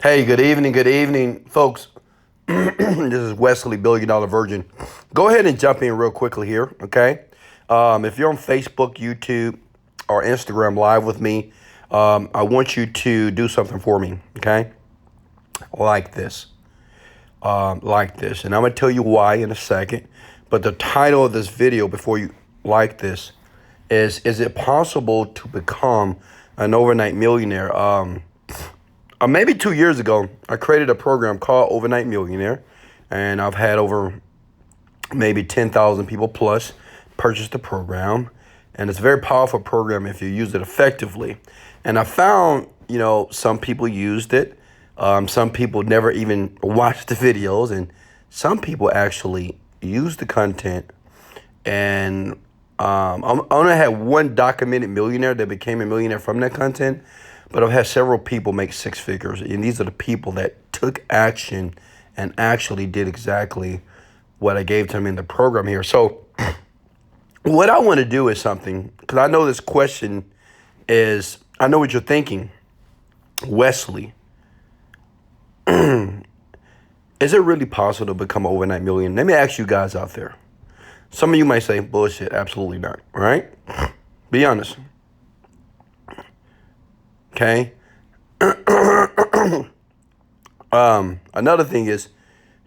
Hey, good evening, folks. This is Wesley, Virgin. Go ahead and jump in real quickly here, okay? If you're on Facebook, YouTube, or Instagram Live with me, I want you to do something for me, okay? Like this, and I'm gonna tell you why in a second. But the title of this video, before you like this, is it possible to become an overnight millionaire? Maybe 2 years ago, I created a program called Overnight Millionaire, and I've had over maybe 10,000 people plus purchase the program. And it's a very powerful program if you use it effectively. And I found, some people used it. Some people never even watched the videos, and some people actually used the content. And I only had one documented millionaire that became a millionaire from that content. But I've had several people make six figures, and these are the people that took action and actually did exactly what I gave to them in the program here. So what I want to do is something, because I know this question is, I know what you're thinking. Wesley, is it really possible to become an overnight millionaire? Let me ask you guys out there. Some of you might say, bullshit, absolutely not, right? Be honest. Okay. Another thing is,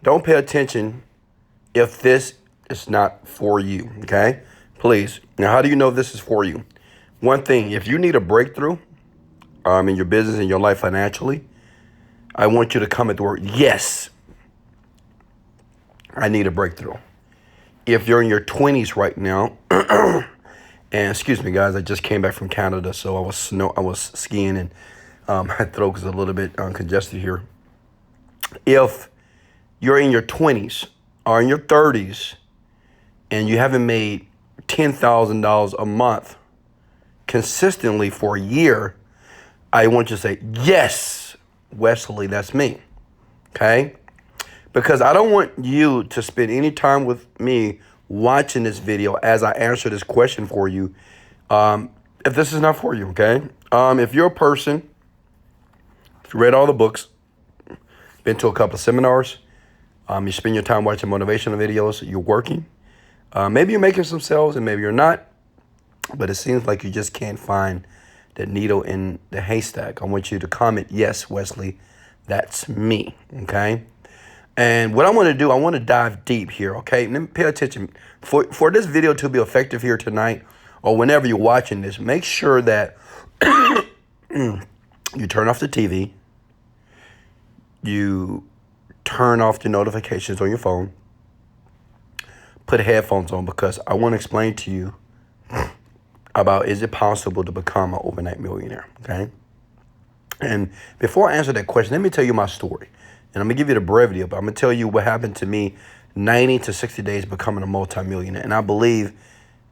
don't pay attention if this is not for you. Okay, please. Now, how do you know this is for you? One thing, if you need a breakthrough, in your business and your life financially, I want you to come at the word yes. I need a breakthrough. If you're in your 20s right now. And excuse me, guys, I just came back from Canada, so I was skiing, and my throat is a little bit congested here. If you're in your 20s or in your 30s and you haven't made $10,000 a month consistently for a year, I want you to say, yes, Wesley, that's me, okay? Because I don't want you to spend any time with me watching this video as I answer this question for you, if this is not for you, okay? If you're a person, if you read all the books, been to a couple of seminars, you spend your time watching motivational videos, you're working, maybe you're making some sales and maybe you're not, but it seems like you just can't find the needle in the haystack. I want you to comment, yes, Wesley, that's me, okay? And what I want to do, I want to dive deep here, okay? Let me pay attention. For this video to be effective here tonight, or whenever you're watching this, make sure that you turn off the TV, you turn off the notifications on your phone, put headphones on, because I want to explain to you about, is it possible to become an overnight millionaire, okay? And before I answer that question, let me tell you my story. And I'm going to give you the brevity of it. I'm going to tell you what happened to me 90 to 60 days becoming a multimillionaire. And I believe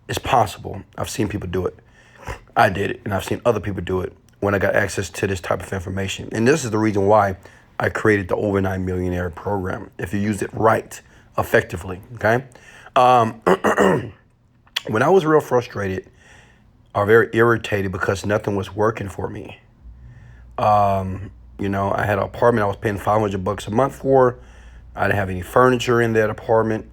it's possible. I've seen people do it. I did it. And I've seen other people do it when I got access to this type of information. And this is the reason why I created the Overnight Millionaire program, if you use it right, effectively, okay? When I was real frustrated or very irritated because nothing was working for me, I had an apartment I was paying $500 a month for. I didn't have any furniture in that apartment.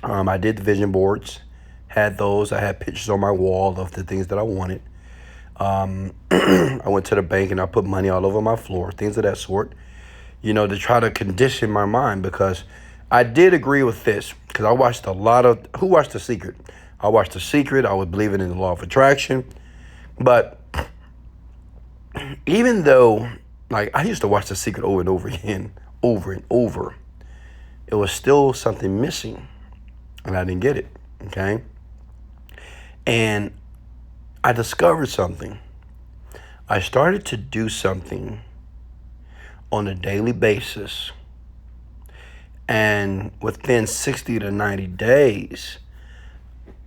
I did the vision boards, had those. I had pictures on my wall of the things that I wanted. I went to the bank and I put money all over my floor, things of that sort, to try to condition my mind, because I did agree with this, because I watched a lot of, who watched The Secret? I watched The Secret. I was believing in the law of attraction. But even though, I used to watch The Secret over and over again, over and over, it was still something missing, and I didn't get it, okay? And I discovered something. I started to do something on a daily basis, and within 60 to 90 days,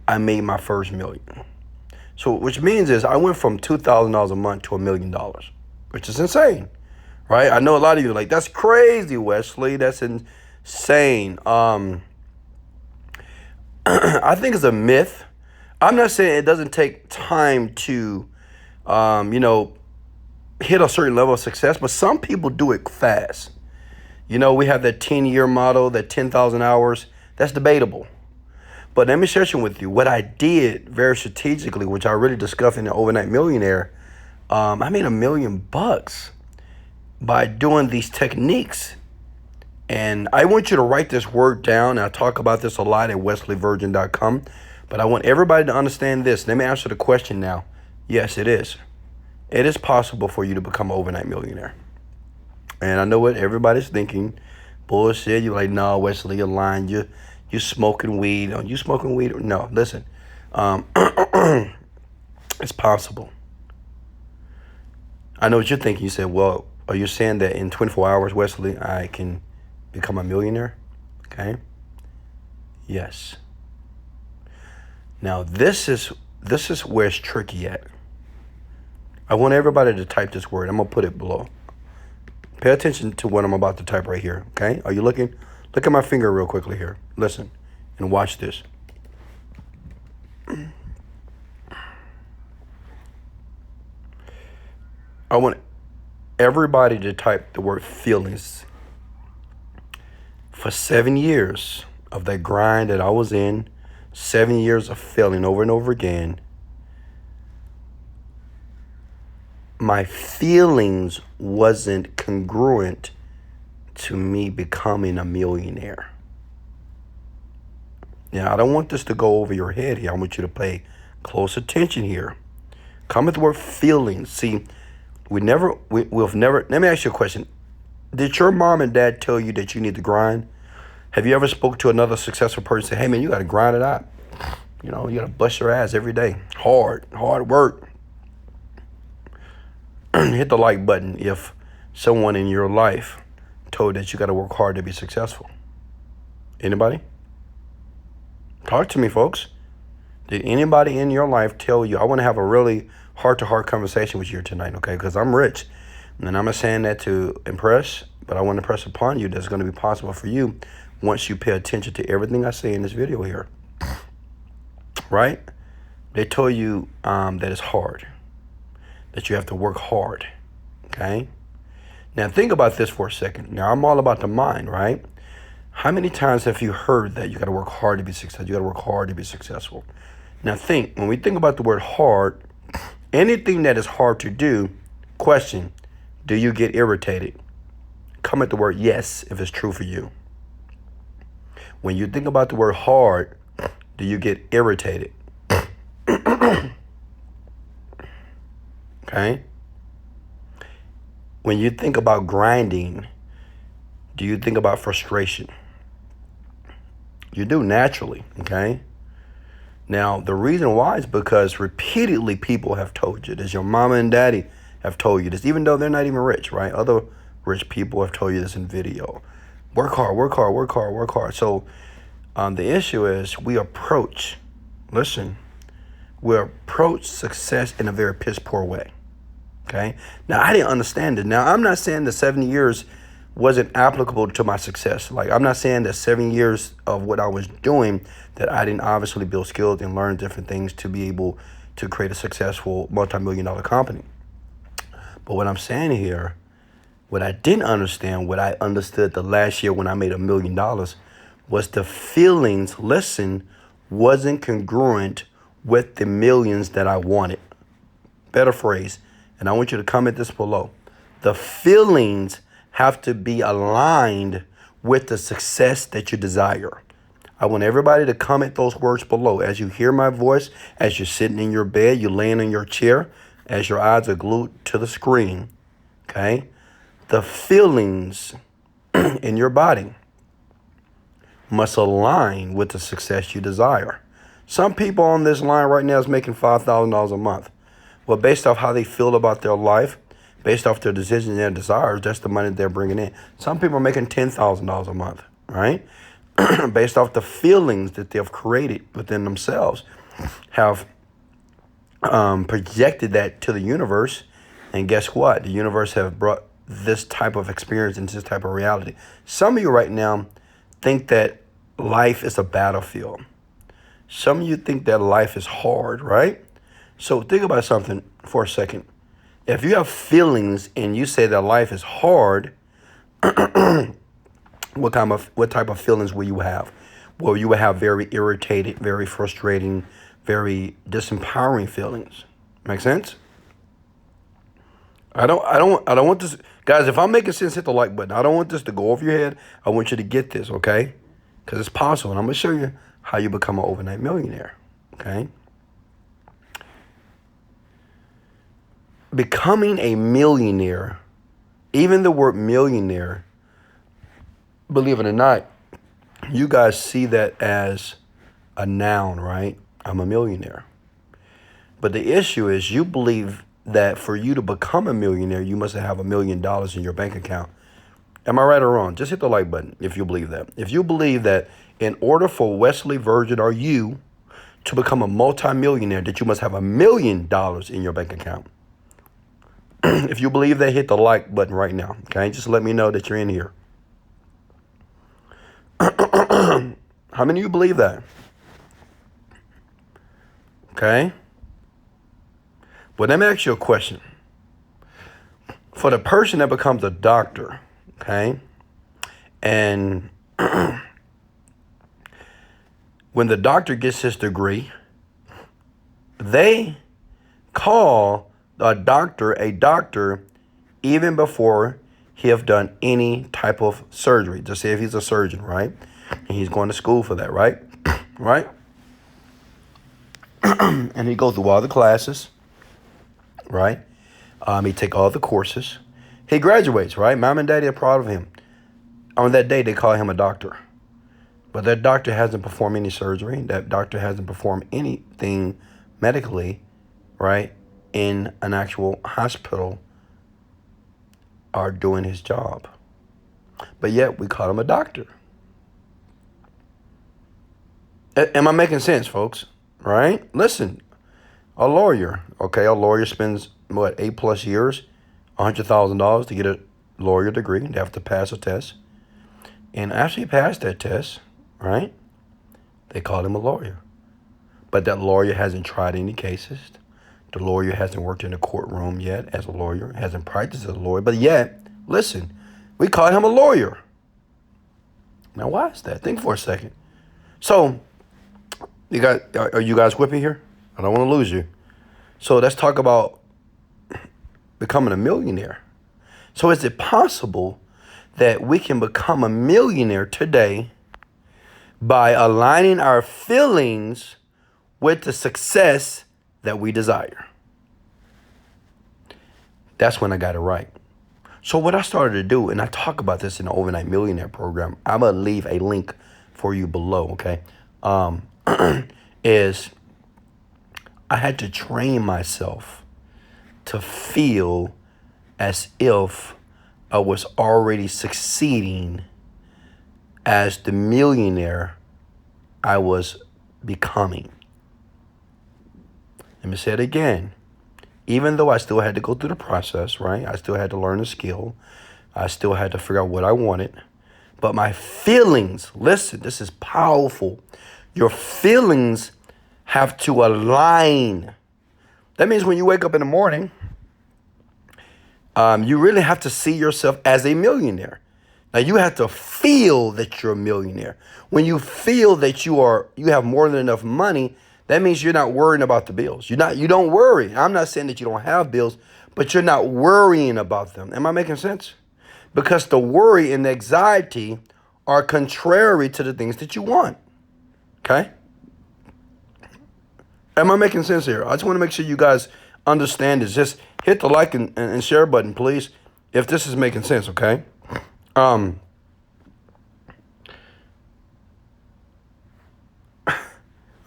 I made my first million. So, which means is I went from $2,000 a month to $1 million, which is insane, right? I know a lot of you are like, that's crazy, Wesley. That's insane. I think it's a myth. I'm not saying it doesn't take time to, hit a certain level of success, but some people do it fast. You know, we have that 10-year model, that 10,000 hours. That's debatable. But let me share something with you. What I did very strategically, which I really discussed in the Overnight Millionaire, I made $1 million by doing these techniques. And I want you to write this word down. I talk about this a lot at wesleyvirgin.com. But I want everybody to understand this. Let me answer the question now. Yes, it is. It is possible for you to become an overnight millionaire. And I know what everybody's thinking. Bullshit. You're like, no, Wesley, you're lying. You're smoking weed. Are you smoking weed? No, listen. It's possible. I know what you're thinking. You said, well, are you saying that in 24 hours, Wesley, I can become a millionaire? Okay. Yes. Now, this is where it's tricky at. I want everybody to type this word. I'm going to put it below. Pay attention to what I'm about to type right here, okay? Are you looking? Look at my finger real quickly here. Listen and watch this. I want everybody to type the word feelings. For 7 years of that grind that I was in, 7 years of failing over and over again, my feelings wasn't congruent to me becoming a millionaire. Now, I don't want this to go over your head here. I want you to pay close attention here. Come with the word feelings. See, we've never, let me ask you a question. Did your mom and dad tell you that you need to grind? Have you ever spoke to another successful person and say, hey man, you got to grind it out. You know, you got to bust your ass every day. Hard work. Hit the like button if someone in your life told that you got to work hard to be successful. Anybody? Talk to me, folks. Did anybody in your life tell you, I want to have a really heart-to-heart conversation with you tonight, okay? Because I'm rich. And I'm not saying that to impress, but I want to impress upon you that's going to be possible for you once you pay attention to everything I say in this video here. Right? They told you that it's hard, that you have to work hard, okay? Now, think about this for a second. Now, I'm all about the mind, right? How many times have you heard that you got to work hard to be successful? You got to work hard to be successful. Now, think, when we think about the word hard, anything that is hard to do, question, do you get irritated? Comment the word yes if it's true for you. When you think about the word hard, do you get irritated? Okay? When you think about grinding, do you think about frustration? You do naturally, okay? Now, the reason why is because repeatedly people have told you this. Your mama and daddy have told you this, even though they're not even rich, right? Other rich people have told you this in video. Work hard, work hard, work hard, work hard. So the issue is we approach success in a very piss poor way, okay? Now, I didn't understand it. Now, I'm not saying the 7 years wasn't applicable to my success. Like, I'm not saying that 7 years of what I was doing that I didn't obviously build skills and learn different things to be able to create a successful multi-million-dollar company. But what I'm saying here, what I didn't understand, what I understood the last year when I made $1 million was the feelings, wasn't congruent with the millions that I wanted. Better phrase, and I want you to comment this below. The feelings have to be aligned with the success that you desire. I want everybody to comment those words below. As you hear my voice, as you're sitting in your bed, you're laying in your chair, as your eyes are glued to the screen, okay? The feelings in your body must align with the success you desire. Some people on this line right now is making $5,000 a month. Well, based off how they feel about their life, based off their decisions and their desires, that's the money they're bringing in. Some people are making $10,000 a month, right? Based off the feelings that they've created within themselves, have projected that to the universe. And guess what? The universe have brought this type of experience into this type of reality. Some of you right now think that life is a battlefield. Some of you think that life is hard, right? So think about something for a second. If you have feelings and you say that life is hard, what type of feelings will you have? Well, you will have very irritated, very frustrating, very disempowering feelings. Make sense? I don't want this, guys. If I'm making sense, hit the like button. I don't want this to go over your head. I want you to get this, okay? Because it's possible, and I'm gonna show you how you become an overnight millionaire. Okay? Becoming a millionaire, even the word millionaire, believe it or not, you guys see that as a noun, right? I'm a millionaire. But the issue is you believe that for you to become a millionaire, you must have $1 million in your bank account. Am I right or wrong? Just hit the like button if you believe that. If you believe that in order for Wesley Virgin or you to become a multimillionaire, that you must have $1 million in your bank account. If you believe that, hit the like button right now. Okay, just let me know that you're in here. How many of you believe that? Okay. Well, let me ask you a question. For the person that becomes a doctor, okay, and when the doctor gets his degree, they call a doctor even before he have done any type of surgery. Just say if he's a surgeon, right? And he's going to school for that, right? Right? And he goes through all the classes, right? He take all the courses. He graduates, right? Mom and daddy are proud of him. On that day, they call him a doctor. But that doctor hasn't performed any surgery. That doctor hasn't performed anything medically, right, in an actual hospital or doing his job. But yet, we call him a doctor. Am I making sense, folks? Right? Listen, a lawyer, okay? A lawyer spends, 8+ years, $100,000 to get a lawyer degree. They have to pass a test. And after he passed that test, right, they call him a lawyer. But that lawyer hasn't tried any cases. The lawyer hasn't worked in a courtroom yet as a lawyer, hasn't practiced as a lawyer. But yet, listen, we call him a lawyer. Now, why is that? Think for a second. So, are you guys with me here? I don't want to lose you. So let's talk about becoming a millionaire. So is it possible that we can become a millionaire today by aligning our feelings with the success that we desire? That's when I got it right. So what I started to do, and I talk about this in the Overnight Millionaire program, I'm going to leave a link for you below, okay? Is I had to train myself to feel as if I was already succeeding as the millionaire I was becoming. Let me say it again. Even though I still had to go through the process, right? I still had to learn a skill. I still had to figure out what I wanted. But my feelings, listen, this is powerful. Your feelings have to align. That means when you wake up in the morning, you really have to see yourself as a millionaire. Now you have to feel that you're a millionaire. When you feel that you have more than enough money, that means you're not worrying about the bills. You don't worry. I'm not saying that you don't have bills, but you're not worrying about them. Am I making sense? Because the worry and the anxiety are contrary to the things that you want. Okay? Am I making sense here? I just want to make sure you guys understand this. Just hit the like and share button, please, if this is making sense, okay? I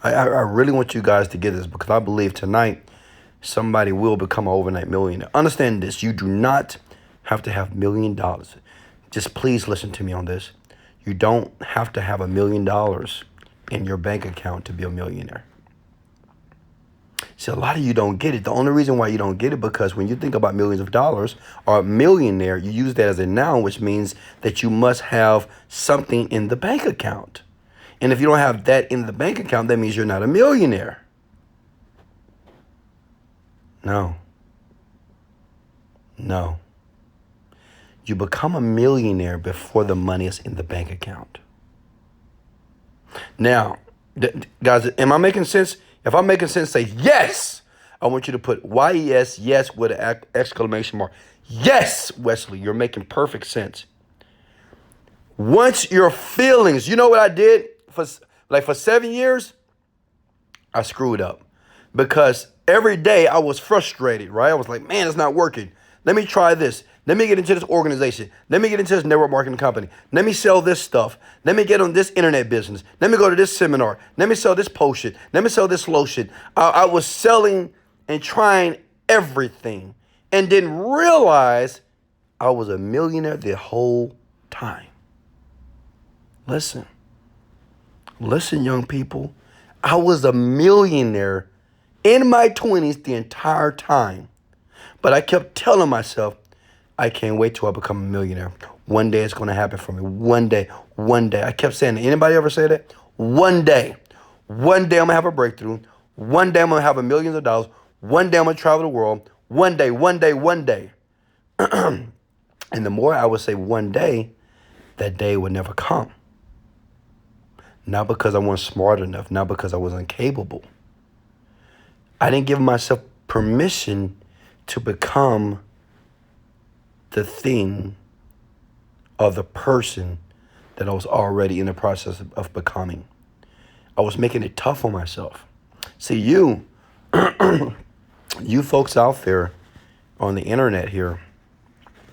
really want you guys to get this because I believe tonight somebody will become an overnight millionaire. Understand this. You do not have to have $1 million. Just please listen to me on this. You don't have to have $1 million in your bank account to be a millionaire. See, a lot of you don't get it. The only reason why you don't get it because when you think about millions of dollars or a millionaire, you use that as a noun, which means that you must have something in the bank account. And if you don't have that in the bank account, that means you're not a millionaire. No. No. You become a millionaire before the money is in the bank account. Now, guys, am I making sense? If I'm making sense, say yes. I want you to put YES, yes, with an exclamation mark. Yes, Wesley, you're making perfect sense. Once your feelings, you know what I did for 7 years? I screwed up because every day I was frustrated, right? I was like, man, it's not working. Let me try this. Let me get into this organization. Let me get into this network marketing company. Let me sell this stuff. Let me get on this internet business. Let me go to this seminar. Let me sell this potion. Let me sell this lotion. I was selling and trying everything and didn't realize I was a millionaire the whole time. Listen, young people. I was a millionaire in my 20s the entire time. But I kept telling myself, I can't wait till I become a millionaire. One day it's going to happen for me. One day. I kept saying, anybody ever say that? One day I'm going to have a breakthrough. One day I'm going to have millions of dollars. One day I'm going to travel the world. One day. And the more I would say one day, that day would never come. Not because I wasn't smart enough, not because I was incapable. I didn't give myself permission to become the thing or the person that I was already in the process of becoming. I was making it tough on myself. See, you folks out there on the internet here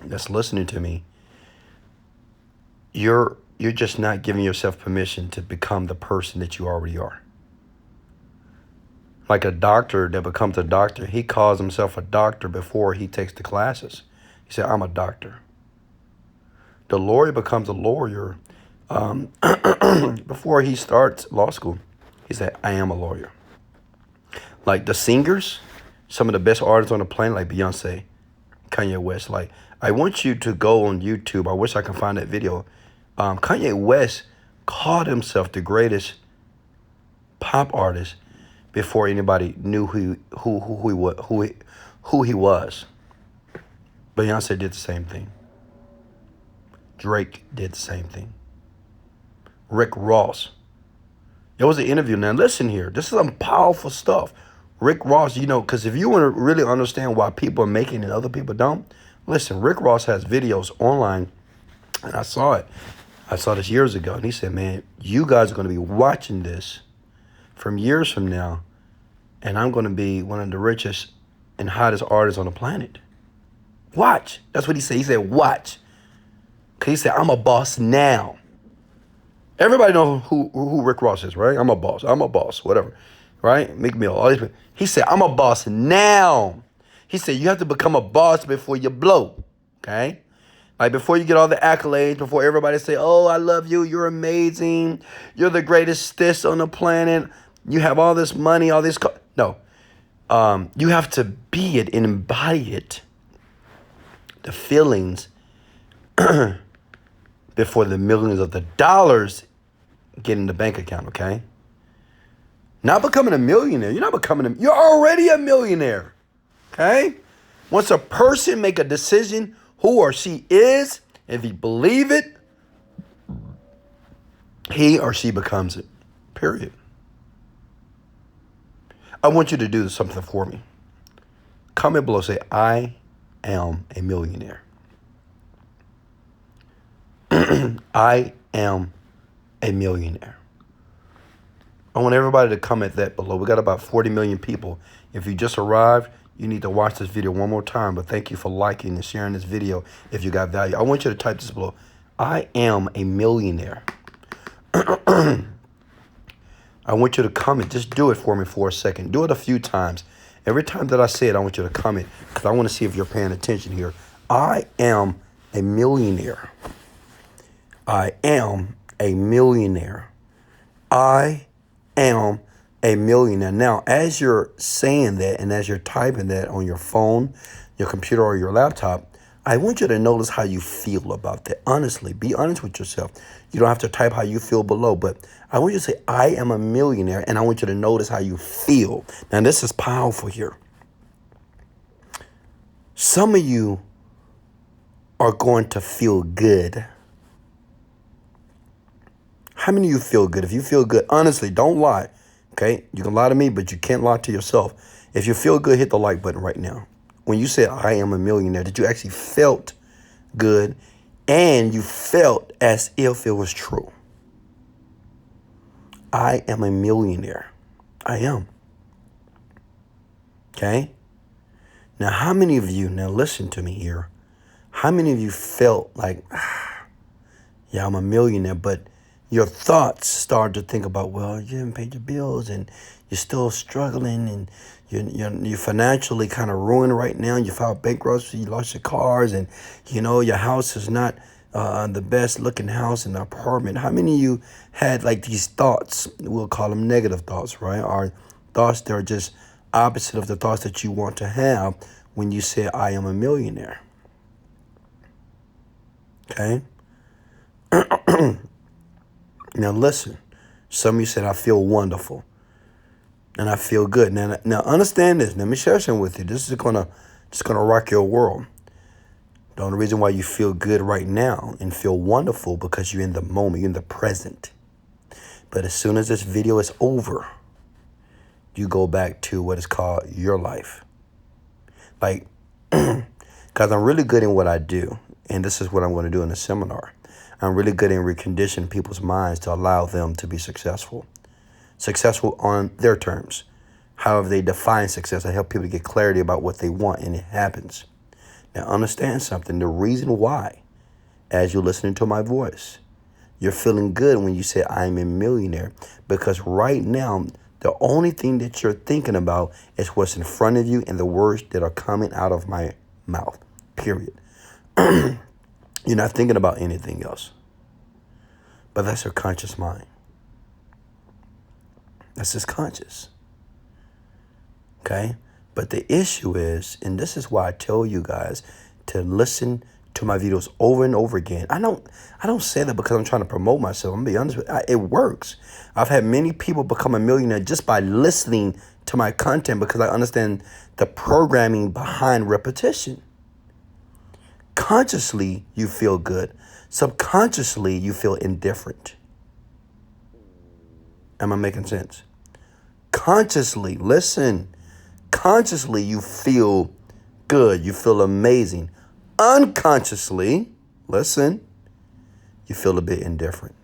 that's listening to me, you're just not giving yourself permission to become the person that you already are. Like a doctor that becomes a doctor, he calls himself a doctor before he takes the classes. He said, I'm a doctor. The lawyer becomes a lawyer before he starts law school. He said, I am a lawyer. Like the singers, some of the best artists on the planet, like Beyonce, Kanye West. Like, I want you to go on YouTube. I wish I could find that video. Kanye West called himself the greatest pop artist before anybody knew who he was. Beyonce did the same thing. Drake did the same thing. Rick Ross. There was an interview. Now listen here. This is some powerful stuff. Rick Ross, because if you want to really understand why people are making it and other people don't, listen, Rick Ross has videos online, and I saw it. I saw this years ago, and he said, man, you guys are going to be watching this from years from now, and I'm going to be one of the richest and hottest artists on the planet. Watch. That's what he said. He said, watch. Because he said, I'm a boss now. Everybody knows who Rick Ross is, right? I'm a boss, whatever. Right? Meek Mill, all these people. He said, I'm a boss now. He said, you have to become a boss before you blow. Okay? Like before you get all the accolades, before everybody say, oh, I love you, you're amazing, you're the greatest this on the planet, you have all this money, all this. No. You have to be it and embody it. The feelings before the millions of the dollars get in the bank account, okay? Not becoming a millionaire. You're already a millionaire, okay? Once a person make a decision who or she is, if he believe it, he or she becomes it, period. I want you to do something for me. Comment below, say, I am a millionaire. I am a millionaire. I want everybody to comment that below. We got about 40 million people. If you just arrived, you need to watch this video one more time. But thank you for liking and sharing this video if you got value. I want you to type this below. I am a millionaire. I want you to comment. Just do it for me for a second. Do it a few times. Every time that I say it, I want you to comment because I want to see if you're paying attention here. I am a millionaire. I am a millionaire. I am a millionaire. Now, as you're saying that and as you're typing that on your phone, your computer, or your laptop, I want you to notice how you feel about that. Honestly, be honest with yourself. You don't have to type how you feel below, but I want you to say, I am a millionaire, and I want you to notice how you feel. Now, this is powerful here. Some of you are going to feel good. How many of you feel good? If you feel good, honestly, don't lie. Okay? You can lie to me, but you can't lie to yourself. If you feel good, hit the like button right now. When you said, I am a millionaire, did you actually felt good and you felt as if it was true? I am a millionaire. I am. Okay? Now, how many of you, now listen to me here, how many of you felt like, yeah, I'm a millionaire, but your thoughts started to think about, well, you haven't paid your bills and you're still struggling and you're financially kind of ruined right now. You filed bankruptcy, you lost your cars, and your house is not the best looking house in the apartment. How many of you had like these thoughts? We'll call them negative thoughts, right? Or thoughts that are just opposite of the thoughts that you want to have when you say, I am a millionaire. Okay? Now listen, some of you said, I feel wonderful and I feel good. Now understand this. Let me share something with you. This is gonna rock your world. The only reason why you feel good right now and feel wonderful because you're in the moment, you're in the present. But as soon as this video is over, you go back to what is called your life. Like, because I'm really good in what I do, and this is what I'm going to do in the seminar. I'm really good in reconditioning people's minds to allow them to be successful. Successful on their terms. However they define success. I help people to get clarity about what they want, and it happens. Now understand something. The reason why, as you're listening to my voice, you're feeling good when you say I'm a millionaire, because right now, the only thing that you're thinking about is what's in front of you and the words that are coming out of my mouth, period. You're not thinking about anything else. But that's your conscious mind. That's just conscious. Okay? But the issue is, and this is why I tell you guys to listen to my videos over and over again. I don't say that because I'm trying to promote myself. I'm going to be honest with you. It works. I've had many people become a millionaire just by listening to my content because I understand the programming behind repetition. Consciously, you feel good. Subconsciously, you feel indifferent. Am I making sense? Consciously, listen. Consciously, you feel good. You feel amazing. Unconsciously, listen, you feel a bit indifferent.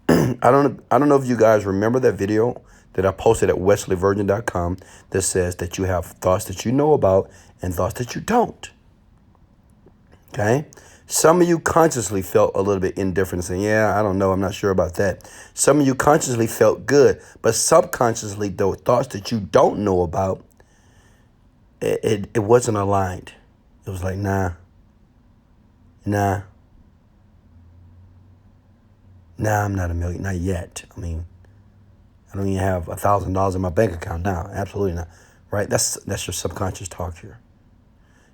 I don't know if you guys remember that video that I posted at wesleyvirgin.com that says that you have thoughts that you know about and thoughts that you don't. Okay? Some of you consciously felt a little bit indifferent, saying, yeah, I don't know, I'm not sure about that. Some of you consciously felt good, but subconsciously, those thoughts that you don't know about, it wasn't aligned. It was like, nah, I'm not a million, not yet. I mean, I don't even have $1,000 in my bank account now. Absolutely not. Right? That's your subconscious talk here.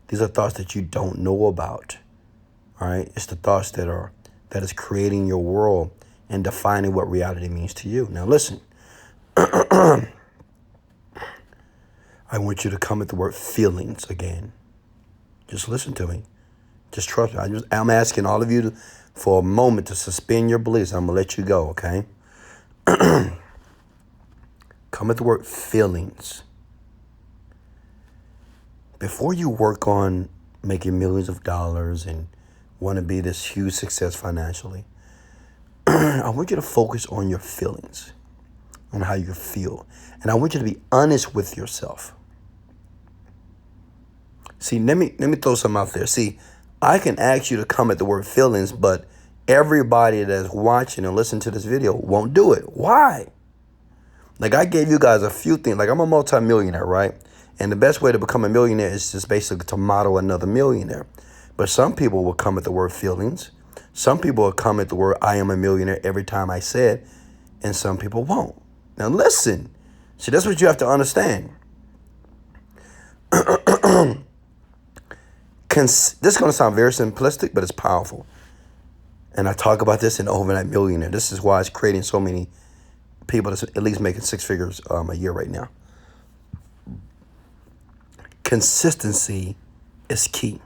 These are thoughts that you don't know about. All right? It's the thoughts that is creating your world and defining what reality means to you. Now listen. I want you to come at the word feelings again. Just listen to me. Just trust me. I'm asking all of you for a moment to suspend your beliefs. I'm going to let you go, okay? Come at the word feelings. Before you work on making millions of dollars and want to be this huge success financially, I want you to focus on your feelings, on how you feel. And I want you to be honest with yourself. See, let me throw something out there. See, I can ask you to come at the word feelings, but everybody that's watching and listening to this video won't do it. Why? Like, I gave you guys a few things. Like, I'm a multimillionaire, right? And the best way to become a millionaire is just basically to model another millionaire. But some people will come at the word feelings. Some people will come at the word I am a millionaire every time I say it. And some people won't. Now, listen. See, that's what you have to understand. This is going to sound very simplistic, but it's powerful. And I talk about this in Overnight Millionaire. This is why it's creating so many people that's at least making six figures a year right now. Consistency is key.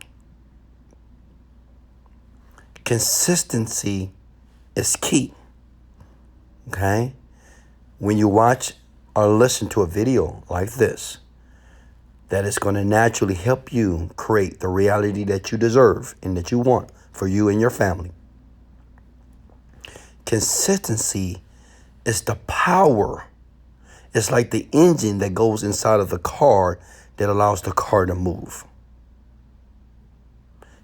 Consistency is key. Okay? When you watch or listen to a video like this, that is going to naturally help you create the reality that you deserve and that you want for you and your family. Consistency is the power. It's like the engine that goes inside of the car that allows the car to move.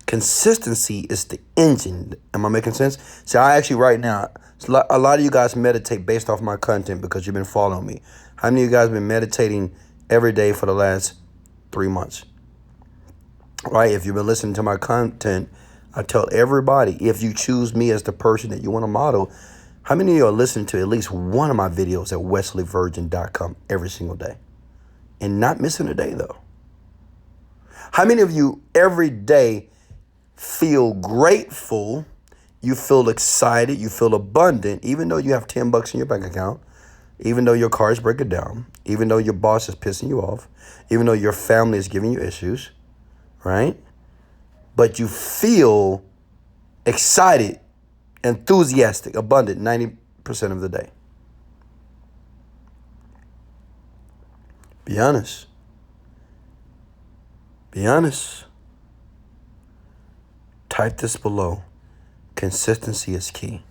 Consistency is the engine. Am I making sense? See, I actually right now, a lot of you guys meditate based off my content because you've been following me. How many of you guys have been meditating every day for the last 3 months? Right? If you've been listening to my content, I tell everybody, if you choose me as the person that you want to model, how many of you are listening to at least one of my videos at wesleyvirgin.com every single day? And not missing a day, though. How many of you every day feel grateful, you feel excited, you feel abundant, even though you have $10 in your bank account, even though your car is breaking down, even though your boss is pissing you off, even though your family is giving you issues, right? But you feel excited, enthusiastic, abundant 90% of the day. Be honest. Be honest. Type this below. Consistency is key.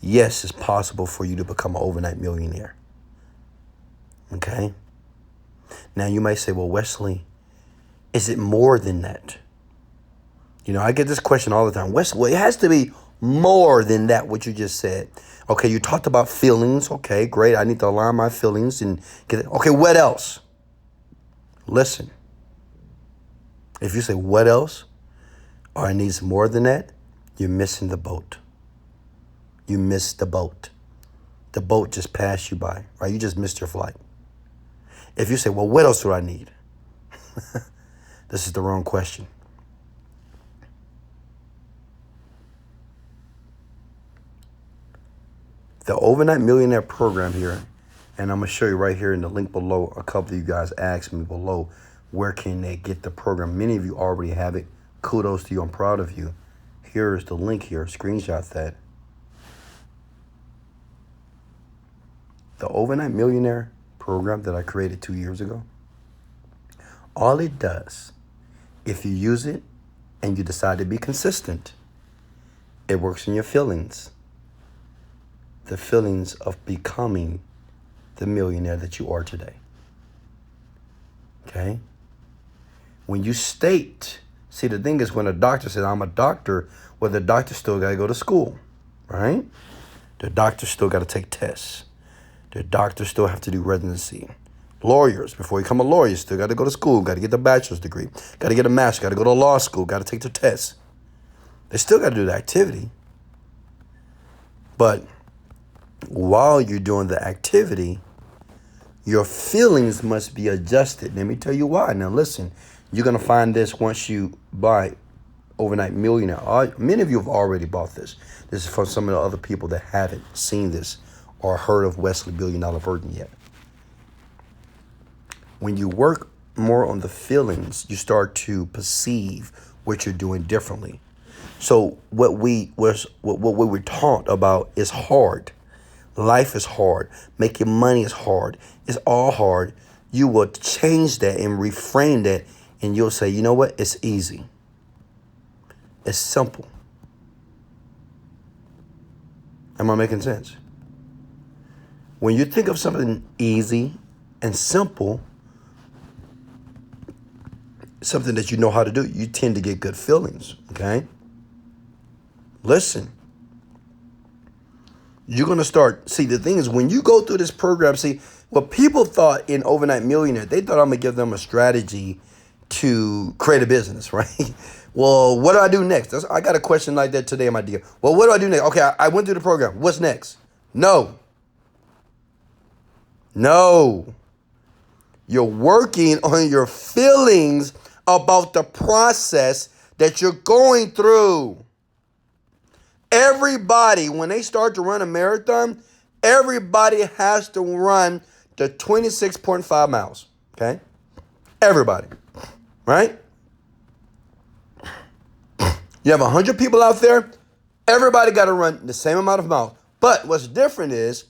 Yes, it's possible for you to become an overnight millionaire. Okay? Now you might say, well, Wesley, is it more than that? You know, I get this question all the time. Wesley, well, it has to be more than that, what you just said. Okay, you talked about feelings. Okay, great. I need to align my feelings and get it. Okay, what else? Listen. If you say, what else? Or it needs more than that, you're missing the boat. You missed the boat. The boat just passed you by, right? You just missed your flight. If you say, well, what else do I need? This is the wrong question. The Overnight Millionaire program here, and I'm going to show you right here in the link below. A couple of you guys asked me below, where can they get the program? Many of you already have it. Kudos to you. I'm proud of you. Here's the link here. Screenshot that. The Overnight Millionaire program that I created 2 years ago. All it does, if you use it and you decide to be consistent, it works in your feelings. The feelings of becoming the millionaire that you are today. Okay? When you state, see, the thing is when a doctor says, I'm a doctor, well, the doctor still got to go to school, right? The doctor still got to take tests. The doctor still have to do residency. Lawyers, before you become a lawyer, you still got to go to school, got to get the bachelor's degree, got to get a master's, got to go to law school, got to take the tests. They still got to do the activity. But while you're doing the activity, your feelings must be adjusted. Let me tell you why. Now listen, you're going to find this once you buy Overnight Millionaire. Many of you have already bought this. This is from some of the other people that haven't seen this or heard of Wesley Virgin yet. When you work more on the feelings, you start to perceive what you're doing differently. So what we were taught about is hard. Life is hard. Making money is hard. It's all hard. You will change that and reframe that, and you'll say, you know what? It's easy. It's simple. Am I making sense? When you think of something easy and simple, something that you know how to do, you tend to get good feelings, okay? Listen. You're going to start, see, the thing is, when you go through this program, see, what people thought in Overnight Millionaire, they thought I'm going to give them a strategy to create a business, right? Well, what do I do next? I got a question like that today in my deal. Well, what do I do next? Okay, I went through the program. What's next? No. You're working on your feelings about the process that you're going through. Everybody, when they start to run a marathon, everybody has to run the 26.5 miles, okay? Everybody, right? You have 100 people out there. Everybody got to run the same amount of miles. But what's different is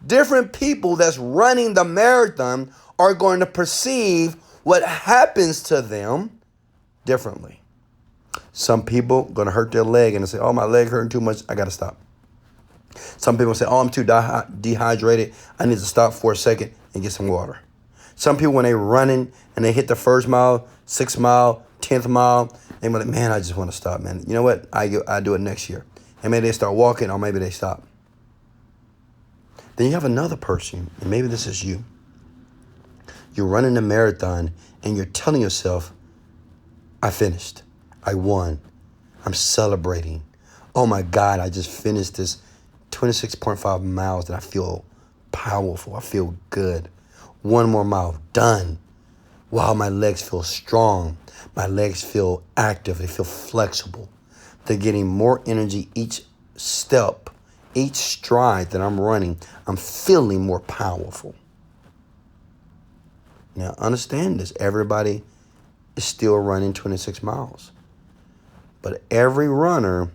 different people that's running the marathon are going to perceive what happens to them differently. Some people going to hurt their leg and say, oh, my leg hurting too much. I got to stop. Some people say, oh, I'm too dehydrated. I need to stop for a second and get some water. Some people, when they're running and they hit the first mile, 6th mile, 10th mile, they're like, man, I just want to stop, man. You know what? I do it next year. And maybe they start walking or maybe they stop. Then you have another person, and maybe this is you. You're running a marathon and you're telling yourself, I finished. I won. I'm celebrating. Oh my God, I just finished this 26.5 miles and I feel powerful. I feel good. One more mile, done. Wow, my legs feel strong. My legs feel active. They feel flexible. They're getting more energy each step, each stride that I'm running. I'm feeling more powerful. Now, understand this. Everybody is still running 26 miles. But every runner,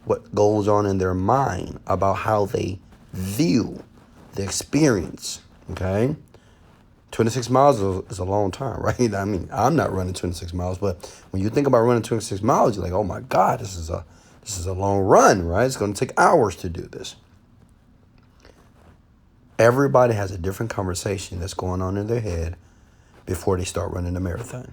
what goes on in their mind about how they view the experience, okay? 26 miles is a long time, right? I mean, I'm not running 26 miles, but when you think about running 26 miles, you're like, oh my God, this is a long run, right? It's going to take hours to do this. Everybody has a different conversation that's going on in their head before they start running the marathon.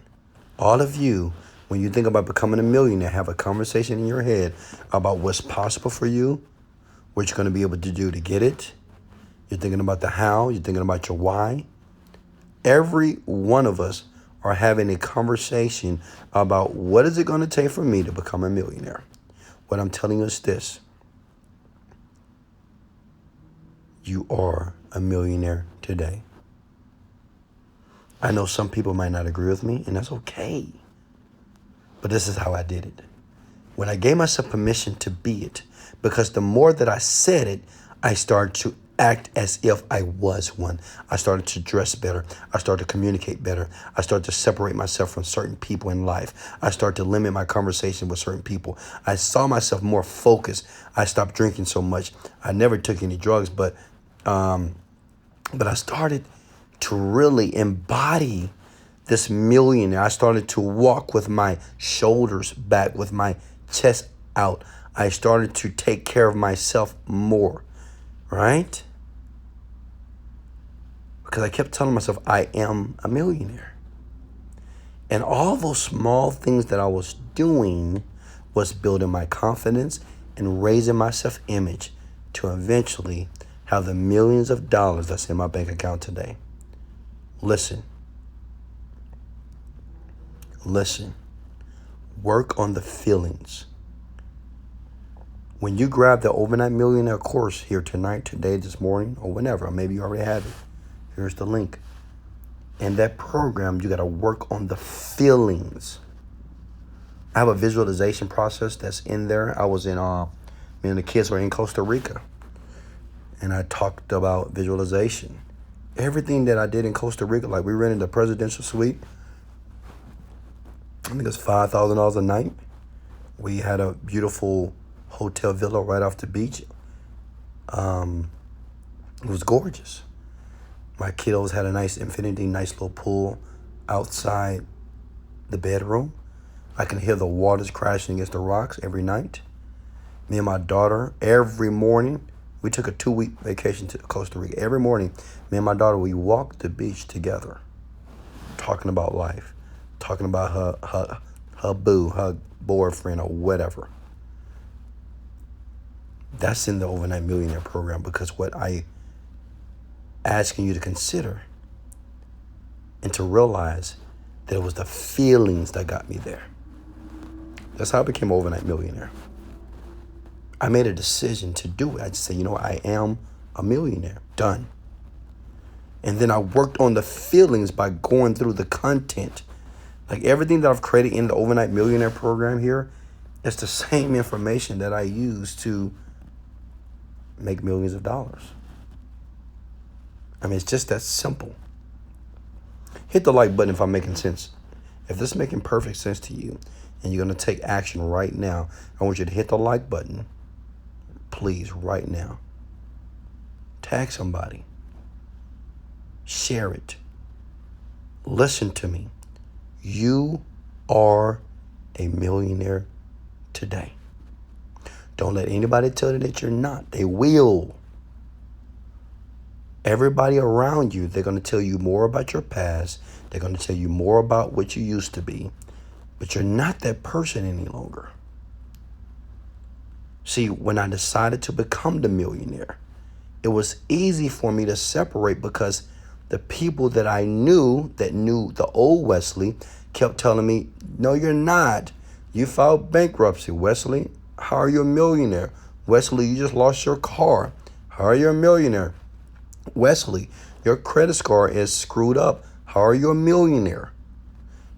All of you, when you think about becoming a millionaire, have a conversation in your head about what's possible for you, what you're going to be able to do to get it. You're thinking about the how, you're thinking about your why. Every one of us are having a conversation about what is it going to take for me to become a millionaire. What I'm telling you is this. You are a millionaire today. I know some people might not agree with me, and that's okay. But this is how I did it. When I gave myself permission to be it, because the more that I said it, I started to act as if I was one. I started to dress better. I started to communicate better. I started to separate myself from certain people in life. I started to limit my conversation with certain people. I saw myself more focused. I stopped drinking so much. I never took any drugs, but I started to really embody this millionaire. I started to walk with my shoulders back, with my chest out. I started to take care of myself more, right? Because I kept telling myself, I am a millionaire. And all those small things that I was doing was building my confidence and raising my self-image to eventually have the millions of dollars that's in my bank account today. Listen. Work on the feelings. When you grab the Overnight Millionaire course here tonight, today, this morning, or whenever, or maybe you already have it. Here's the link. In that program, you got to work on the feelings. I have a visualization process that's in there. I was in, me and the kids were in Costa Rica, and I talked about visualization. Everything that I did in Costa Rica, like we rented a presidential suite. I think it was $5,000 a night. We had a beautiful hotel villa right off the beach. It was gorgeous. My kiddos had a nice infinity, nice little pool outside the bedroom. I can hear the waters crashing against the rocks every night. Me and my daughter, every morning, we took a 2-week vacation to Costa Rica. Every morning, me and my daughter, we walked the beach together, talking about life, talking about her boo, her boyfriend, or whatever. That's in the Overnight Millionaire program, because what I asking you to consider and to realize that it was the feelings that got me there. That's how I became an Overnight Millionaire. I made a decision to do it. I just said, you know what? I am a millionaire. Done. And then I worked on the feelings by going through the content. Like everything that I've created in the Overnight Millionaire program here, it's the same information that I use to make millions of dollars. I mean, it's just that simple. Hit the like button if I'm making sense. If this is making perfect sense to you, and you're going to take action right now. I want you to hit the like button, please, right now. Tag somebody. Share it. Listen to me. You are a millionaire today. Don't let anybody tell you that you're not. They will. Everybody around you, they're going to tell you more about your past. They're going to tell you more about what you used to be. But you're not that person any longer. See, when I decided to become the millionaire, it was easy for me to separate because the people that I knew, that knew the old Wesley, kept telling me, no, you're not. You filed bankruptcy, Wesley. How are you a millionaire? Wesley, you just lost your car. How are you a millionaire? Wesley, your credit score is screwed up. How are you a millionaire?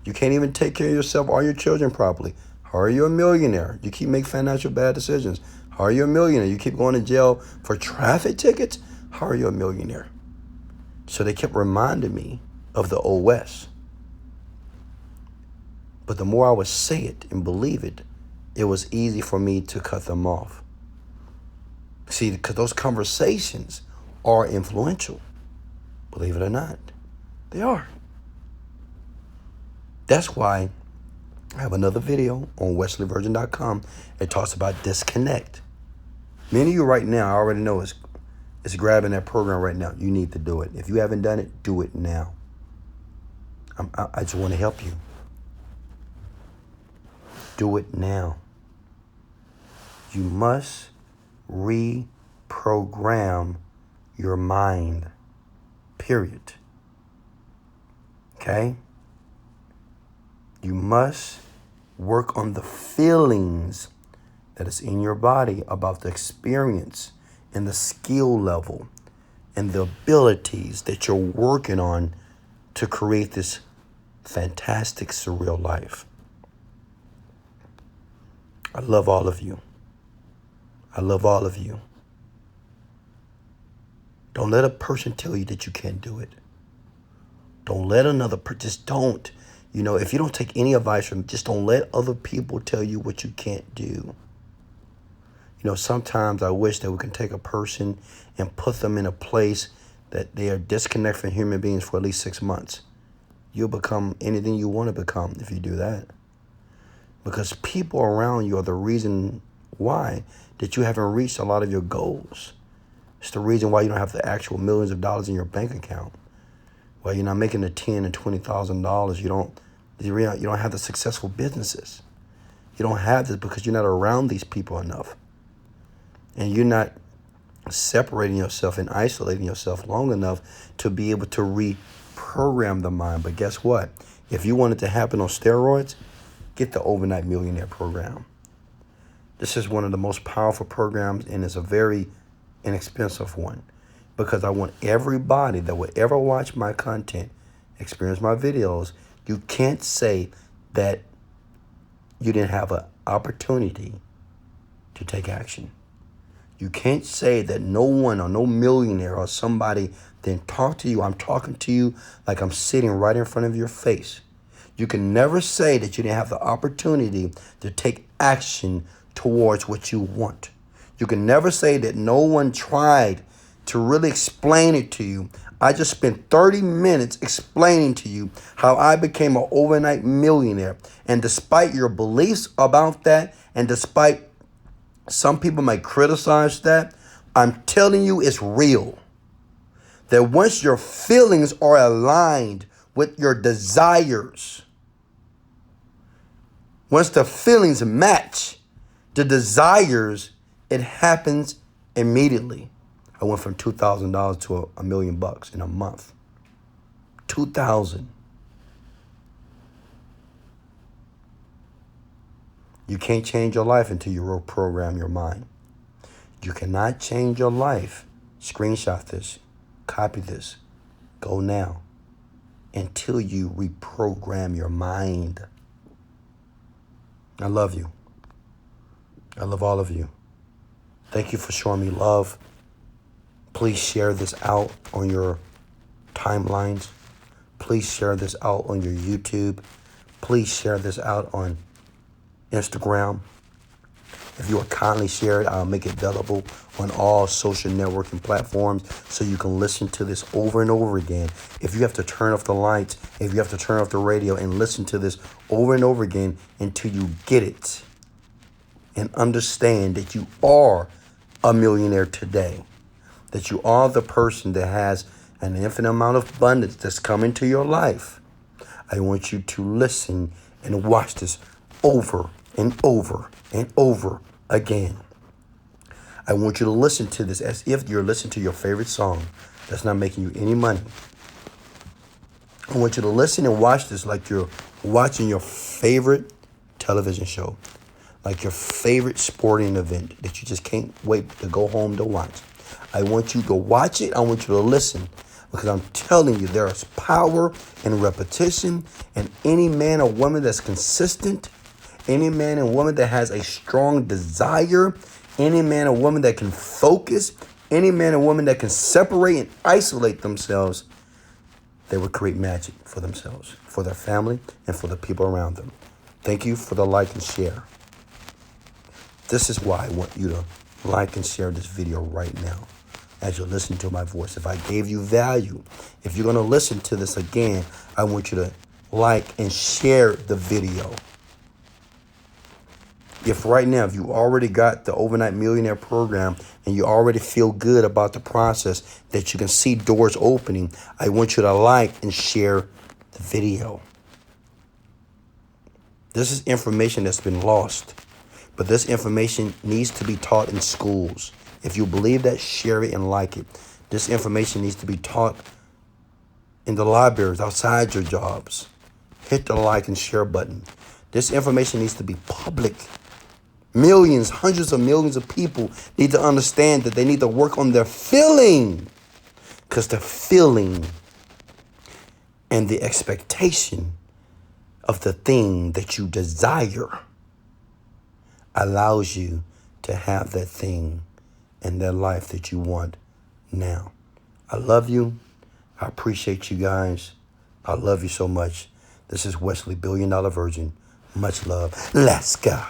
You can't even take care of yourself or your children properly. How are you a millionaire? You keep making financial bad decisions. How are you a millionaire? You keep going to jail for traffic tickets. How are you a millionaire? So they kept reminding me of the old West. But the more I would say it and believe it, it was easy for me to cut them off. See, because those conversations are influential. Believe it or not, they are. That's why I have another video on wesleyvirgin.com. It talks about disconnect. Many of you right now, I already know is grabbing that program right now. You need to do it. If you haven't done it, do it now. I just want to help you. Do it now. You must reprogram your mind, period. Okay? You must work on the feelings that is in your body about the experience and the skill level and the abilities that you're working on to create this fantastic, surreal life. I love all of you. I love all of you. Don't let a person tell you that you can't do it. Don't let another person, just don't. You know, if you don't take any advice from, just don't let other people tell you what you can't do. You know, sometimes I wish that we can take a person and put them in a place that they are disconnected from human beings for at least 6 months. You'll become anything you want to become if you do that. Because people around you are the reason why that you haven't reached a lot of your goals. It's the reason why you don't have the actual millions of dollars in your bank account. Why you're not making the $10,000 and $20,000. You don't have the successful businesses. You don't have this because you're not around these people enough. And you're not separating yourself and isolating yourself long enough to be able to reprogram the mind. But guess what? If you want it to happen on steroids, get the Overnight Millionaire program. This is one of the most powerful programs, and it's a very inexpensive one, because I want everybody that will ever watch my content, experience my videos. You can't say that you didn't have an opportunity to take action. You can't say that no one or no millionaire or somebody didn't talk to you. I'm talking to you like I'm sitting right in front of your face. You can never say that you didn't have the opportunity to take action towards what you want. You can never say that no one tried to really explain it to you. I just spent 30 minutes explaining to you how I became an overnight millionaire. And despite your beliefs about that, and despite some people might criticize that, I'm telling you it's real. That once your feelings are aligned with your desires, once the feelings match the desires, it happens immediately. I went from $2,000 to $1 million in a month. 2,000. You can't change your life until you reprogram your mind. You cannot change your life. Screenshot this. Copy this. Go now. Until you reprogram your mind. I love you. I love all of you. Thank you for showing me love. Please share this out on your timelines. Please share this out on your YouTube. Please share this out on Instagram. If you will kindly share it, I'll make it available on all social networking platforms so you can listen to this over and over again. If you have to turn off the lights, if you have to turn off the radio and listen to this over and over again until you get it and understand that you are a millionaire today, that you are the person that has an infinite amount of abundance that's coming to your life. I want you to listen and watch this over and over and over again. I want you to listen to this as if you're listening to your favorite song that's not making you any money. I want you to listen and watch this like you're watching your favorite television show, like your favorite sporting event that you just can't wait to go home to watch. I want you to watch it. I want you to listen, because I'm telling you, there is power in repetition, and any man or woman that's consistent, any man and woman that has a strong desire, any man or woman that can focus, any man or woman that can separate and isolate themselves, they will create magic for themselves, for their family, and for the people around them. Thank you for the like and share. This is why I want you to like and share this video right now as you listen to my voice. If I gave you value, if you're going to listen to this again, I want you to like and share the video. If right now, if you already got the Overnight Millionaire program and you already feel good about the process, that you can see doors opening, I want you to like and share the video. This is information that's been lost, but this information needs to be taught in schools. If you believe that, share it and like it. This information needs to be taught in the libraries, outside your jobs. Hit the like and share button. This information needs to be public. Millions, hundreds of millions of people need to understand that they need to work on their feeling, because the feeling and the expectation of the thing that you desire allows you to have that thing in their life that you want now. I love you. I appreciate you guys. I love you so much. This is Wesley, $1 Billion Virgin. Much love. Let's go.